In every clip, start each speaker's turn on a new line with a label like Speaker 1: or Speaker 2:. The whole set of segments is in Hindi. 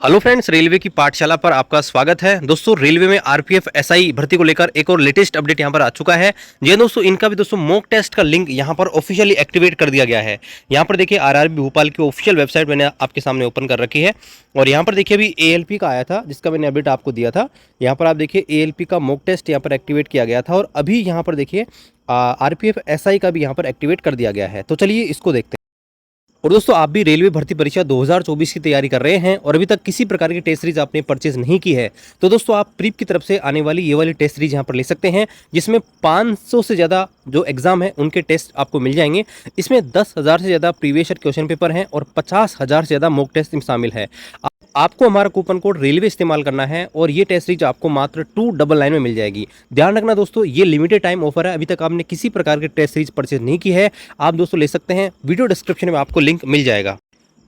Speaker 1: हेलो फ्रेंड्स, रेलवे की पाठशाला पर आपका स्वागत है। दोस्तों, रेलवे में आरपीएफ एसआई भर्ती को लेकर एक और लेटेस्ट अपडेट यहां पर आ चुका है। जी दोस्तों, इनका भी दोस्तों मॉक टेस्ट का लिंक यहां पर ऑफिशियली एक्टिवेट कर दिया गया है। यहां पर देखिए आरआरबी भोपाल की ऑफिशियल वेबसाइट मैंने आपके सामने ओपन कर रखी है और यहां पर देखिए अभी एएलपी का आया था जिसका मैंने अपडेट आपको दिया था। यहां पर आप देखिए एएलपी का मॉक टेस्ट यहां पर एक्टिवेट किया गया था और अभी यहां पर देखिए आरपीएफ एसआई का भी यहां पर एक्टिवेट कर दिया गया है। तो चलिए इसको देखते हैं। और दोस्तों, आप भी रेलवे भर्ती परीक्षा 2024 की तैयारी कर रहे हैं और अभी तक किसी प्रकार की टेस्ट सीरीज आपने परचेज नहीं की है, तो दोस्तों आप प्रीप की तरफ से आने वाली ये वाली टेस्ट सीरीज यहाँ पर ले सकते हैं, जिसमें 500 से ज़्यादा जो एग्जाम है उनके टेस्ट आपको मिल जाएंगे। इसमें 10,000 से ज़्यादा प्रीवियस ईयर क्वेश्चन पेपर हैं और 50,000 से ज़्यादा मॉक टेस्ट शामिल है। आपको हमारा कूपन कोड रेलवे इस्तेमाल करना है और ये टेस्ट सीरीज आपको मात्र 299 में मिल जाएगी। ध्यान रखना दोस्तों, ये लिमिटेड टाइम ऑफर है। अभी तक आपने किसी प्रकार की टेस्ट सीरीज परचेज नहीं की है, आप दोस्तों ले सकते हैं। वीडियो डिस्क्रिप्शन में आपको लिंक मिल जाएगा।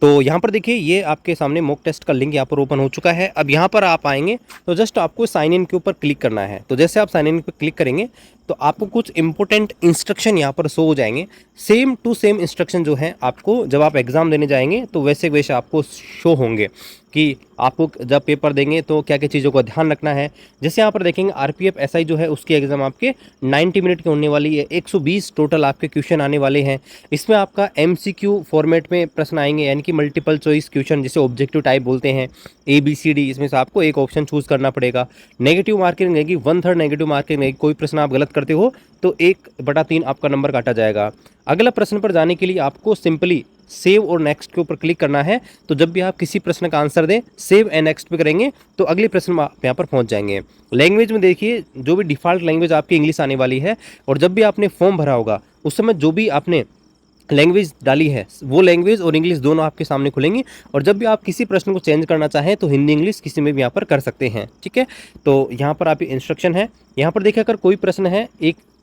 Speaker 1: तो यहाँ पर देखिए ये आपके सामने मॉक टेस्ट का लिंक यहाँ पर ओपन हो चुका है। अब यहाँ पर आप आएंगे तो जस्ट आपको साइन इन के ऊपर क्लिक करना है। तो जैसे आप साइन इन पर क्लिक करेंगे तो आपको कुछ इंपॉर्टेंट इंस्ट्रक्शन यहाँ पर शो हो जाएंगे। सेम टू सेम इंस्ट्रक्शन जो है आपको जब आप एग्जाम देने जाएंगे तो वैसे वैसे आपको शो होंगे कि आपको जब पेपर देंगे तो क्या क्या चीज़ों का ध्यान रखना है। जैसे यहाँ पर देखेंगे आरपीएफ एसआई जो है उसकी एग्जाम आपके 90 मिनट की होने वाली है। 120 टोटल आपके क्वेश्चन आने वाले हैं। इसमें आपका एमसीक्यू फॉर्मेट में प्रश्न आएंगे, यानी कि मल्टीपल चॉइस क्वेश्चन जिसे ऑब्जेक्टिव टाइप बोलते हैं। ABCD, इसमें से आपको एक ऑप्शन चूज करना पड़ेगा। नेगेटिव मार्किंग रहेगी, 1/3 नेगेटिव मार्किंग रहेगी। कोई प्रश्न आप गलत करते हो तो 1/3 आपका नंबर काटा जाएगा। अगला प्रश्न पर जाने के लिए आपको सिंपली सेव और नेक्स्ट के ऊपर क्लिक करना है। तो जब भी आप किसी प्रश्न का आंसर दें, सेव एंड नेक्स्ट पे करेंगे तो अगले प्रश्न में आप यहाँ पर पहुंच जाएंगे। लैंग्वेज में देखिए जो भी डिफ़ॉल्ट लैंग्वेज आपकी इंग्लिश आने वाली है और जब भी आपने फॉर्म भरा होगा उस समय जो भी आपने लैंग्वेज डाली है वो लैंग्वेज और इंग्लिश दोनों आपके सामने खुलेंगी। और जब भी आप किसी प्रश्न को चेंज करना चाहें तो हिंदी इंग्लिश किसी में भी यहाँ पर कर सकते हैं। ठीक है, तो यहाँ पर आप इंस्ट्रक्शन है। यहाँ पर देखिए अगर कोई प्रश्न है,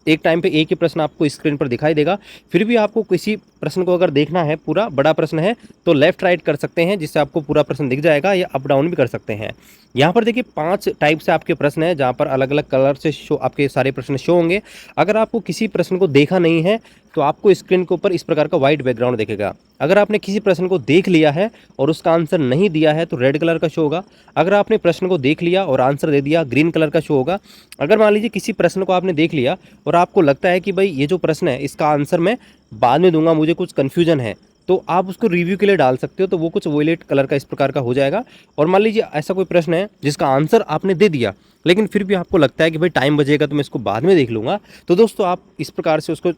Speaker 1: एक टाइम पे एक ही प्रश्न आपको स्क्रीन पर दिखाई देगा। फिर भी आपको किसी प्रश्न को अगर देखना है, पूरा बड़ा प्रश्न है, तो लेफ्ट राइट कर सकते हैं जिससे आपको पूरा प्रश्न दिख जाएगा, या अप डाउन भी कर सकते हैं। यहाँ पर देखिए 5 टाइप से आपके प्रश्न हैं जहाँ पर अलग अलग कलर से शो आपके सारे प्रश्न शो होंगे। अगर आपको किसी प्रश्न को देखा नहीं है तो आपको स्क्रीन के ऊपर इस प्रकार का व्हाइट बैकग्राउंड दिखेगा। अगर आपने किसी प्रश्न को देख लिया है और उसका आंसर नहीं दिया है तो रेड कलर का शो होगा। अगर आपने प्रश्न को देख लिया और आंसर दे दिया, ग्रीन कलर का शो होगा। अगर मान लीजिए किसी प्रश्न को आपने देख लिया और आपको लगता है कि भाई ये जो प्रश्न है इसका आंसर मैं बाद में दूंगा, मुझे कुछ कन्फ्यूजन है, तो आप उसको रिव्यू के लिए डाल सकते हो। तो वो कुछ वॉयलेट कलर का इस प्रकार का हो जाएगा। और मान लीजिए ऐसा कोई प्रश्न है जिसका आंसर आपने दे दिया लेकिन फिर भी आपको लगता है कि भाई टाइम बचेगा तो मैं इसको बाद में देख लूँगा, तो दोस्तों आप इस प्रकार से उसको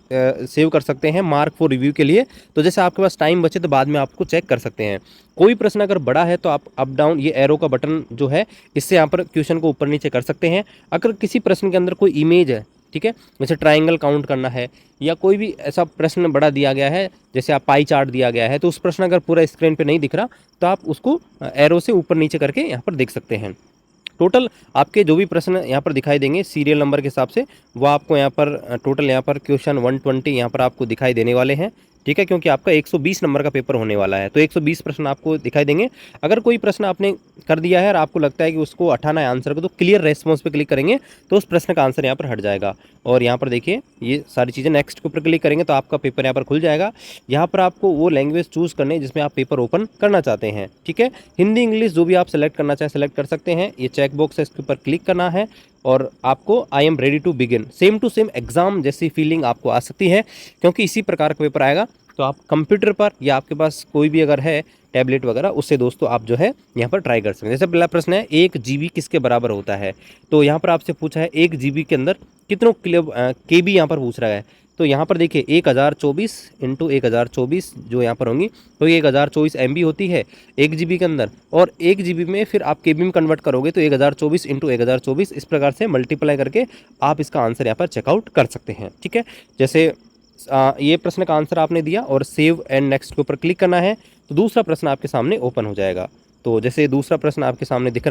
Speaker 1: सेव कर सकते हैं मार्क फॉर रिव्यू के लिए। तो जैसे आपके पास टाइम बचे तो बाद में आपको चेक कर सकते हैं। कोई प्रश्न अगर बड़ा है तो आप अप डाउन ये एरो का बटन जो है इससे यहाँ पर क्वेश्चन को ऊपर नीचे कर सकते हैं। अगर किसी प्रश्न के अंदर कोई इमेज है, ठीक है, जैसे ट्रायंगल काउंट करना है या कोई भी ऐसा प्रश्न बड़ा दिया गया है, जैसे आप पाई चार्ट दिया गया है, तो उस प्रश्न अगर पूरा स्क्रीन पे नहीं दिख रहा तो आप उसको एरो से ऊपर नीचे करके यहाँ पर देख सकते हैं। टोटल आपके जो भी प्रश्न यहाँ पर दिखाई देंगे सीरियल नंबर के हिसाब से, वो आपको यहाँ पर टोटल यहाँ पर क्वेश्चन 120 यहाँ पर आपको दिखाई देने वाले हैं। ठीक है, क्योंकि आपका 120 नंबर का पेपर होने वाला है तो 120 प्रश्न आपको दिखाई देंगे। अगर कोई प्रश्न आपने कर दिया है और आपको लगता है कि उसको हटाना है आंसर को, तो क्लियर रेस्पॉन्स पे क्लिक करेंगे तो उस प्रश्न का आंसर यहाँ पर हट जाएगा। और यहाँ पर देखिए ये सारी चीज़ें नेक्स्ट के ऊपर क्लिक करेंगे तो आपका पेपर यहाँ पर खुल जाएगा। यहाँ पर आपको वो लैंग्वेज चूज़ करनी है जिसमें आप पेपर ओपन करना चाहते हैं। ठीक है, हिंदी इंग्लिश जो भी आप सेलेक्ट करना चाहें सेलेक्ट कर सकते हैं। ये चेक बॉक्स है, इसके ऊपर क्लिक करना है और आपको I am ready to begin, same to same exam जैसी फीलिंग आपको आ सकती है क्योंकि इसी प्रकार का पेपर आएगा। तो आप कंप्यूटर पर या आपके पास कोई भी अगर है टैबलेट वगैरह, उससे दोस्तों आप जो है यहाँ पर ट्राई कर सकते हैं। जैसे पहला प्रश्न है 1 GB किसके बराबर होता है, तो यहाँ पर आपसे पूछा है 1 GB के अंदर कितनों KB यहाँ पर पूछ रहा है। तो यहाँ पर देखिए 1024 इंटू 1024 जो यहाँ पर होंगी तो ये 1024 MB होती है 1 GB के अंदर, और 1 GB में फिर आप KB में कन्वर्ट करोगे तो 1024 इंटू 1024 इस प्रकार से मल्टीप्लाई करके आप इसका आंसर यहाँ पर चेकआउट कर सकते हैं। ठीक है, जैसे ये प्रश्न का आंसर आपने दिया और सेव एंड नेक्स्ट के ऊपर क्लिक करना है तो दूसरा प्रश्न आपके सामने ओपन हो जाएगा। तो जैसे दूसरा प्रश्न आपके सामने दिख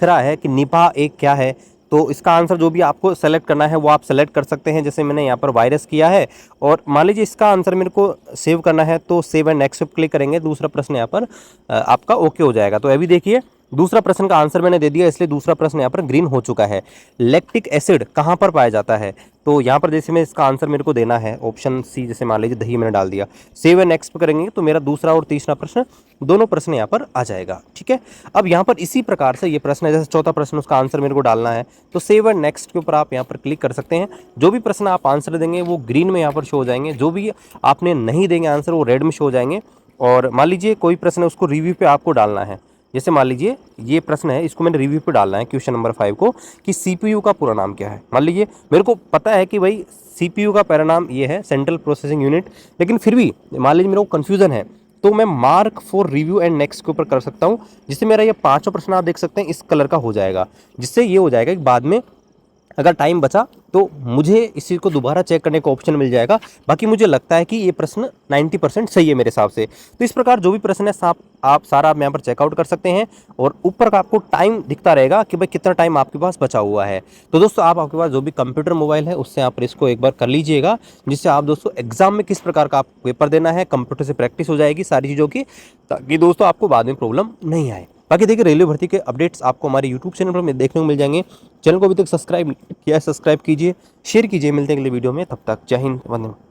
Speaker 1: रहा है, कि निपा एक क्या है, तो इसका आंसर जो भी आपको सेलेक्ट करना है वो आप सेलेक्ट कर सकते हैं। जैसे मैंने यहाँ पर वायरस किया है और मान लीजिए इसका आंसर मेरे को सेव करना है तो सेव एंड नेक्स्ट पे क्लिक करेंगे, दूसरा प्रश्न यहाँ पर आपका ओके हो जाएगा। तो अभी देखिए दूसरा प्रश्न का आंसर मैंने दे दिया, इसलिए दूसरा प्रश्न यहाँ पर ग्रीन हो चुका है। लैक्टिक एसिड कहाँ पर पाया जाता है? तो यहाँ पर जैसे मैं इसका आंसर मेरे को देना है ऑप्शन सी, जैसे मान लीजिए दही मैंने डाल दिया, सेव एंड नेक्स्ट पे करेंगे तो मेरा दूसरा और तीसरा प्रश्न दोनों प्रश्न यहाँ पर आ जाएगा। ठीक है, अब यहाँ पर इसी प्रकार से ये प्रश्न है, जैसे चौथा प्रश्न उसका आंसर मेरे को डालना है तो सेव एंड नेक्स्ट के ऊपर आप यहाँ पर क्लिक कर सकते हैं। जो भी प्रश्न आप आंसर देंगे वो ग्रीन में यहाँ पर शो हो जाएंगे, जो भी आपने नहीं देंगे आंसर वो रेड में शो हो जाएंगे। और मान लीजिए कोई प्रश्न है उसको रिव्यू पे आपको डालना है, जैसे मान लीजिए ये प्रश्न है, इसको मैंने रिव्यू पे डालना है क्वेश्चन नंबर 5 को कि सीपीयू का पूरा नाम क्या है। मान लीजिए मेरे को पता है कि भाई सीपीयू का पूरा नाम ये है, सेंट्रल प्रोसेसिंग यूनिट, लेकिन फिर भी मान लीजिए मेरे को कन्फ्यूजन है तो मैं mark for review and next के ऊपर कर सकता हूँ, जिससे मेरा ये पांचों प्रश्न आप देख सकते हैं इस कलर का हो जाएगा, जिससे ये हो जाएगा कि बाद में अगर टाइम बचा तो मुझे इस चीज़ को दोबारा चेक करने का ऑप्शन मिल जाएगा। बाकी मुझे लगता है कि ये प्रश्न 90% सही है मेरे हिसाब से। तो इस प्रकार जो भी प्रश्न है आप सारा यहाँ पर चेकआउट कर सकते हैं, और ऊपर का आपको टाइम दिखता रहेगा कि भाई कितना टाइम आपके पास बचा हुआ है। तो दोस्तों आप आपके पास जो भी कंप्यूटर मोबाइल है उससे आप इसको एक बार कर लीजिएगा, जिससे आप दोस्तों एग्जाम में किस प्रकार का आप पेपर देना है कंप्यूटर से प्रैक्टिस हो जाएगी सारी चीज़ों की, ताकि दोस्तों आपको बाद में प्रॉब्लम नहीं आए। बाकी देखिए रेलवे भर्ती के अपडेट्स आपको हमारे यूट्यूब चैनल पर देखने को मिल जाएंगे। चैनल को अभी तक सब्सक्राइब किया है, सब्सक्राइब कीजिए, शेयर कीजिए। मिलते हैं अगले वीडियो में, तब तक जय हिंद, वंदे मातरम।